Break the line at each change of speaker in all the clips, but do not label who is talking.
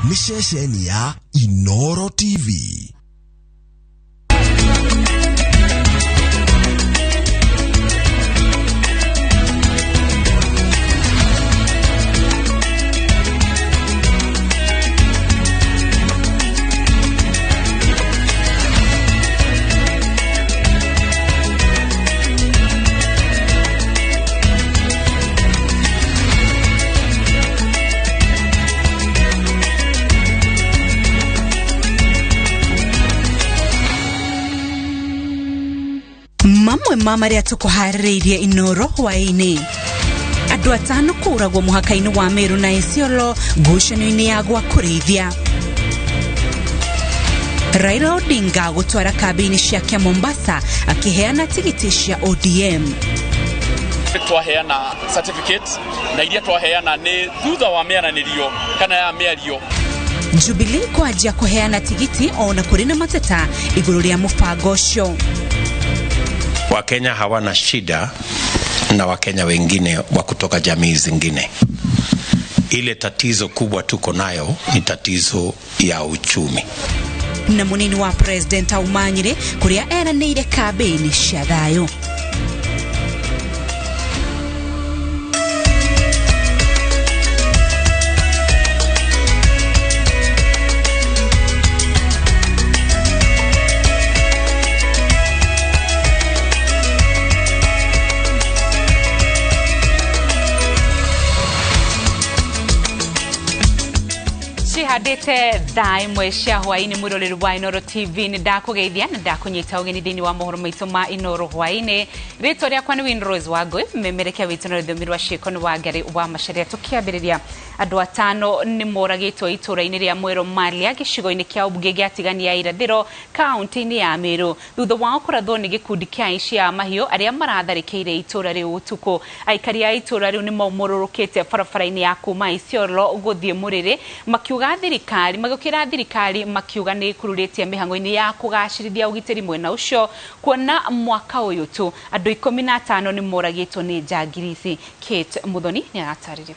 ni ceceni ya Inooro TV.
Mamwe mamaria tukuharĩrĩirie Inooro Hwaini. Andũ 5 kũragwo mũhaka-inĩ wa Meru na Isiolo ngucanio-inĩ ya gwa kũrĩithia. Raila ODINGA gũtwara kambĩini ciake Mombasa akiheana tigiti cia ODM.
Twaheana certificate na iria twaheana nĩ thutha wa mĩaranĩrio kana ya mĩario.
Jubilee kwajia kuheana tigiti ona kũrĩ na mateta igũrũ rĩa mũbango ũcio.
Wakenya hawana shida na Wakenya wengine wa kutoka jamii zingine. Ile tatizo kubwa tuko nayo ni tatizo ya uchumi.
Na munini wa president aumanyire kuria eranĩire kambĩini cia thayũ. Hadete thai mwesha Hwaini muroreri wa Inooro TV ni ndakugeithia na ndakunyita ugeni thini wa mohoro maitu ma Inooro Hwaini. Rito ria kwani win Rose Wagwe memerekia witu na thomiro wa shiko ni wagari wa masharia tukiambiriria andu 5 ni moragitwo itura-ini ria Mwero Malia gicigo-ini kia ubunge gia tigani ya irathiro kaunti-ini ya Meru thutha wa kurathwo ni gikundi kia ici ya mahio aria maratharĩkĩire itura riu utuku. Aikari ya itura riu ni maumururukite barabara-ini ya kuma Isiolo guthie Muriri makiuga thirikari magukira thirikari makiuga ni kururitie mihango-ini ya kugacirithia ugitiri mwena ucio kuona mwaka uyu tu andu 15 ni moragitwo ni njangirithi. Kate Muthoni ni aratarĩria.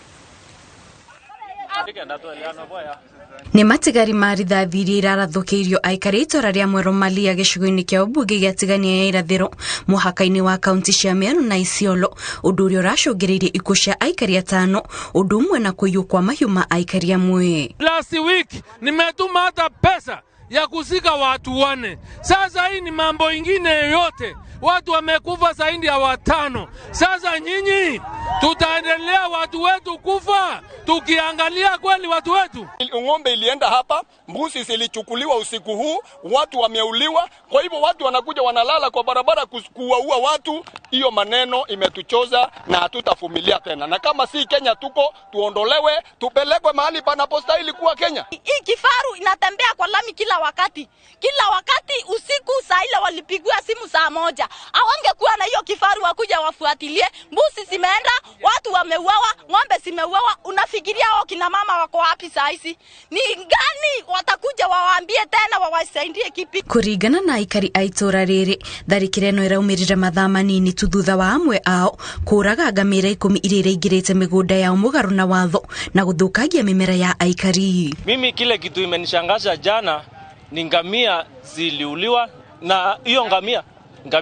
Ni matigari marithathi iria irarathukiirio aikari itura ria Mwero Malia gicigo-ini kia ubunge gia tigania ya irathiro muhaka-ini wa kaunti cia Meru na Isiolo undu uria uracũngĩrĩirie ikuũ cia aikari 5 undu umwe na kũiywo kwa mahiũ ma aikari amwe.
Last week nimetuma hata pesa ya kuzika watu 4. Sasa hii ni mambo ingine yote. Watu wamekufa zaidi ya 5. Sasa nyinyi tutaendelea watu wetu kufa tukiangalia kweli watu wetu?
Ng'ombe ilienda hapa, mbuzi zilichukuliwa usiku huu, watu wameuliwa. Kwa hivyo watu wanakuja wanalala kwa barabara kuwaua watu. Hiyo maneno imetuchoza na hatutavumilia tena. Na kama si Kenya tuko, tuondolewe, tupelekwe mahali panapostahili kuwa Kenya.
Hii kifaru inatembea kwa lami kila wakati. Kila wakati usiku saa ile walipigwa simu saa 1. Hawangekuwa na hiyo kifaru wakuja wafuatilie. Mbuzi zimeenda, watu wameuawa, ng'ombe zimeuawa. Unafikiria hao kina mama wako wapi saa hizi? Ni gani watakuja wawaambie tena wawasaidie kipi?
Kuringana na aikari a itura riri tharĩkĩra ĩno ĩraumirira mathaa manini tu thutha wa amwe ao kũraga ngamĩra 10 iria iraingĩrĩte mĩgũnda yao mũgarũ na watho na gũthũkangia mĩmera ya aikari.
Mimi kile kitu imenishangaza jana ni ngamia ziliuliwa, na hiyo ngamia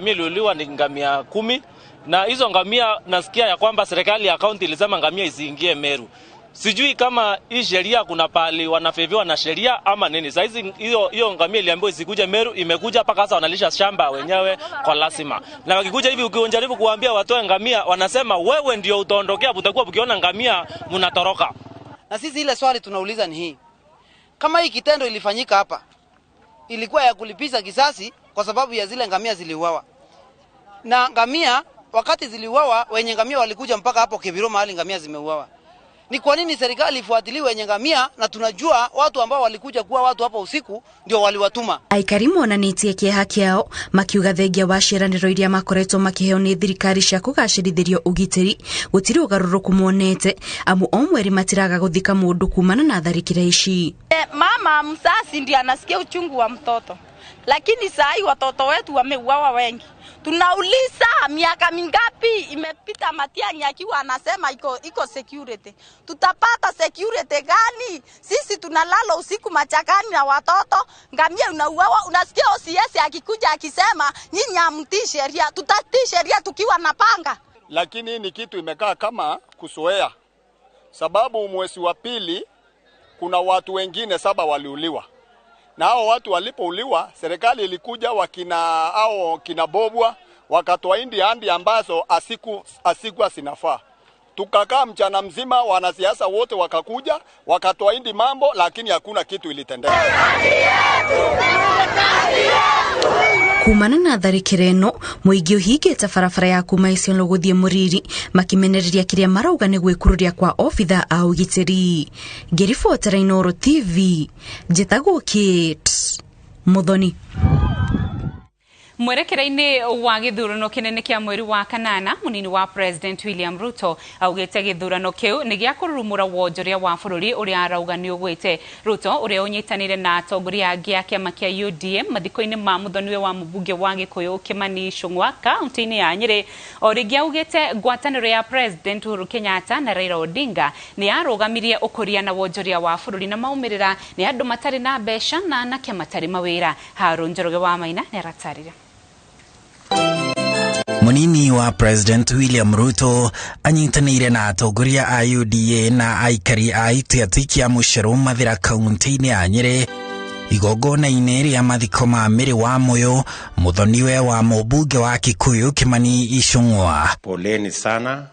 iliuliwa ni ngamia 10, na hizo ngamia nasikia ya kwamba serikali ya kaunti ilisema ngamia isiingie Meru. Sijui kama hii sheria kuna pali wanafeviwa na sheria ama nini. Sasa hiyo ngamia iliambiwa isikuje Meru, imekuja paka sasa wanalisha shamba wenyewe kwa lazima. Na wakikuja hivi ukijaribu kuambia watoe ngamia wanasema wewe ndio utaondokea, utakuwa ukiona ngamia mnatoroka.
Na sisi ile swali tunauliza ni hii. Kama hii kitendo ilifanyika hapa, ilikuwa ya kulipiza kisasi kwa sababu ya zile ngamia ziliuawa. Na ngamia wakati ziliuawa wenye ngamia walikuja mpaka hapo Kibiro mahali ngamia zimeuawa. Ni kwa nini serikali ifuatilie wenye ngamia na tunajua watu ambao walikuja kuwa watu hapa usiku ndio waliwatuma?
Aikari monanitie kĩeha kĩao makiuga thengia wa ciĩranĩro iria makoretwo makĩheo nĩ thirikari cia kũgacĩrithĩrio ũgitĩri gũtirĩ ũgarũrũku monete amu o mweri matiraga gũthika mũndũ kumana na tharĩkĩra ici.
Mama msasi ndiye anasikia uchungu wa mtoto. Lakini saa hii watoto wetu wameuawa wengi. Tunauliza miaka mingapi imepita Matiang'i akiwa anasema iko security. Tutapata security gani? Sisi tunalala usiku machakani na watoto, ngamia unauawa. Unasikia OCS akikuja akisema nyinyi hamtii sheria. Tutatii sheria tukiwa na panga.
Lakini ni kitu imekaa kama kusoea. Sababu mwezi wa pili kuna watu wengine 7 waliuliwa. Na hao watu walipouliwa, serikali ilikuja kina Bobwa wakatoa indi ambazo asiku sinafaa. Tukakaa mchana mzima, wanasiasa wote wakakuja wakatoa indi mambo, lakini hakuna kitu ilitendeka.
Kumana na tharikiro ino muingi uhingite barabara ya kuma Isiolo guthie Muriri makimenereria kiria marauga ni gwikururia kwa ofitha a ugitiri. Ngiribotera Inooro TV njitagwo Kate Muthoni.
Mwerekera-ini wa githurano kinene kia mweri wa kanana, munini wa President William Ruto augite githurano kiu ni gia kururumura wonjoria wa bururi uria arauga ni ugwite. Ruto uria unyitanire na atongoria angi a kiama kia UDM mathiko-ini ma muthoniwe wa mubunge wa Gikuyu Kimani Ichung'wa kaunti-ini ya Nyeri. Origi augite ngwataniro ya President Uhuru Kenyatta na Raila Odinga ni arugamirie ukuria na wonjoria wa bururi na maumirira ni andu matari na besha na anake matari mawira. Harun Njoroge wa Maina ni aratarire.
Munini wa President William Ruto anyitanire na atongoria a UDA na aikari a itati kia musharu mathira kaunti-ini ya Nyeri igongona-ini ria mathiko ma Miri wa Moyo muthoniwe wa mubunge wa Kikuyu Kimani Ichung'wa.
Poleni sana,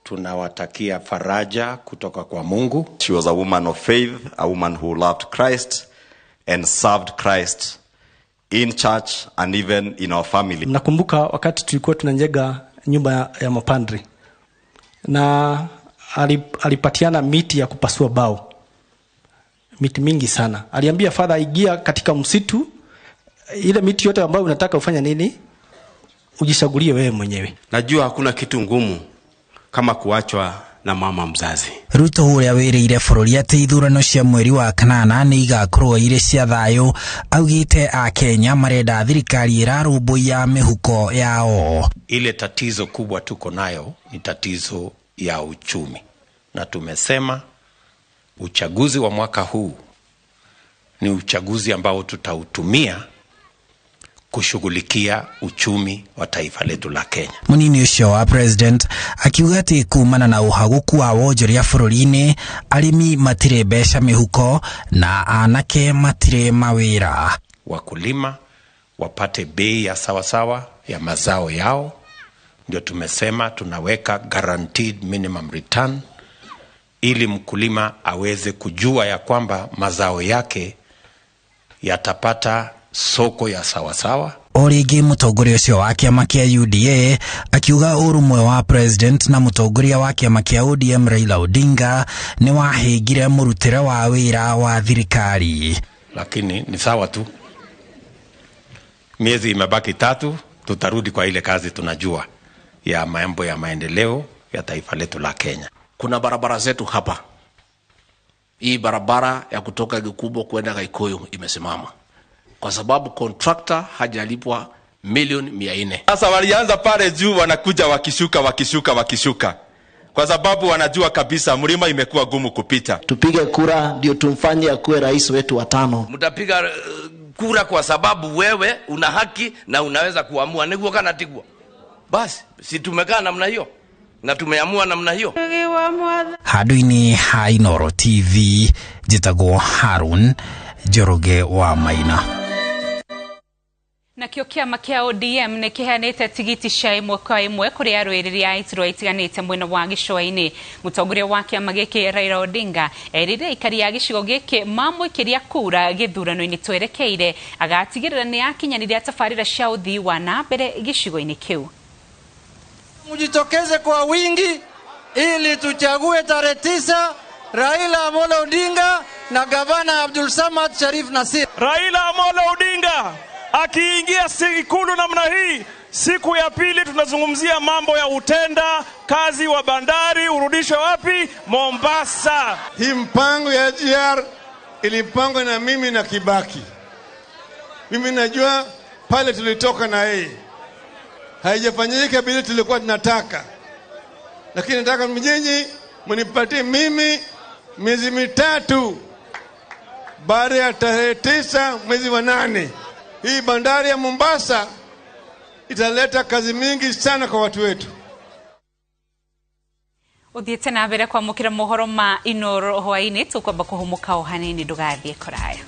tunawatakia faraja kutoka kwa Mungu.
She was a woman of faith, a woman who loved Christ and served Christ in church and even in our family.
Nakumbuka wakati tulikuwa tunajenga nyumba ya mapandri na alipatiana miti ya kupasua bao, miti mingi sana. Aliambia father ingia katika msitu, ile miti yote ambayo unataka ufanya nini ujichagulie wewe mwenyewe.
Najua hakuna kitu ngumu kama kuachwa na mama mzazi.
Ruto uria wiriire bururi ati ithurano cia mweri wa kanana ni igakorwo ire cia thayo, augite a Kenya marenda thirikari irarumbuia mihuko yao.
Ile tatizo kubwa tuko nayo ni tatizo ya uchumi, na tumesema uchaguzi wa mwaka huu ni uchaguzi ambao tutautumia kushughulikia uchumi wa taifa letu la Kenya.
Munini ucio wa President akiuga ati kumana na uhaguku wa wonjoria bururi-ini arimi matire besha mihuko na anake matire mawira.
Wakulima wapate bei ya sawasawa ya mazao yao, ndio tumesema tunaweka guaranteed minimum return ili mkulima aweze kujua ya kwamba mazao yake yatapata soko ya sawasawa.
Origi mutongoria ucio wa kiama kia UDA akiuga urumwe wa President na mutongoria wa kiama kia ODM Raila Odinga ni wahingire murutire wa wira wa thirikari.
Lakini ni sawa tu, miezi imebaki 3, tutarudi kwa ile kazi tunajua ya mambo ya maendeleo ya taifa letu la Kenya.
Kuna barabara zetu hapa. Hii barabara ya kutoka Gikubo kwenda Gikuyu imesimama kwa sababu contractor hajalipwa milioni 400.
Sasa walianza pale juu, wanakuja wakishuka kwa sababu wanajua kabisa mlima imekuwa gumu kupita.
Tupige kura ndio tumfanye akuwe rais wetu wa 5.
Mtapiga kura kwa sababu wewe una haki na unaweza kuamua niguo kana tigwa. Basi si tumekaa namna hiyo na tumeamua namna hiyo.
Haduini ha Inooro TV jitagwo Harun Njoroge wa Maina.
Na kio kiama kia ODM ni kiheanite tigiti cia imwe kwa imwe kuri arwiriri a iturwa itiganite mwena wa gicua-ini. Mutongoria wa kiama giki Raila Odinga erire ikari ya gicigo giki mamwikiria kura githurano-ini twerekeire, agatigirira ni akinyaniria tafarira cia uthii wa na mbere gicigo-ini kiu.
Mujitokeze kwa wingi ili tuchague tarehe 9 Raila Amolo Odinga na gavana Abdul Samad Sharif Nasir.
Raila Amolo Odinga akiingia Ikulu namna hii, siku ya pili tunazungumzia mambo ya utenda kazi wa bandari urudishe wapi? Mombasa.
Hii mpango ya GR ilipangwa na mimi na Kibaki. Mimi najua pale tulitoka na yeye. haijafanyika vile tulikuwa tunataka, lakini nataka mjinyi mnipatie mimi miezi mitatu baada ya tarehe 9 mwezi wa 8. Hii bandari ya Mombasa italeta kazi mingi sana kwa watu wetu.
Uthiete na mbere kwa mukira mohoro ma Inooro Hwaini tukwamba kuhumuka o hanini ndugathie kuraya.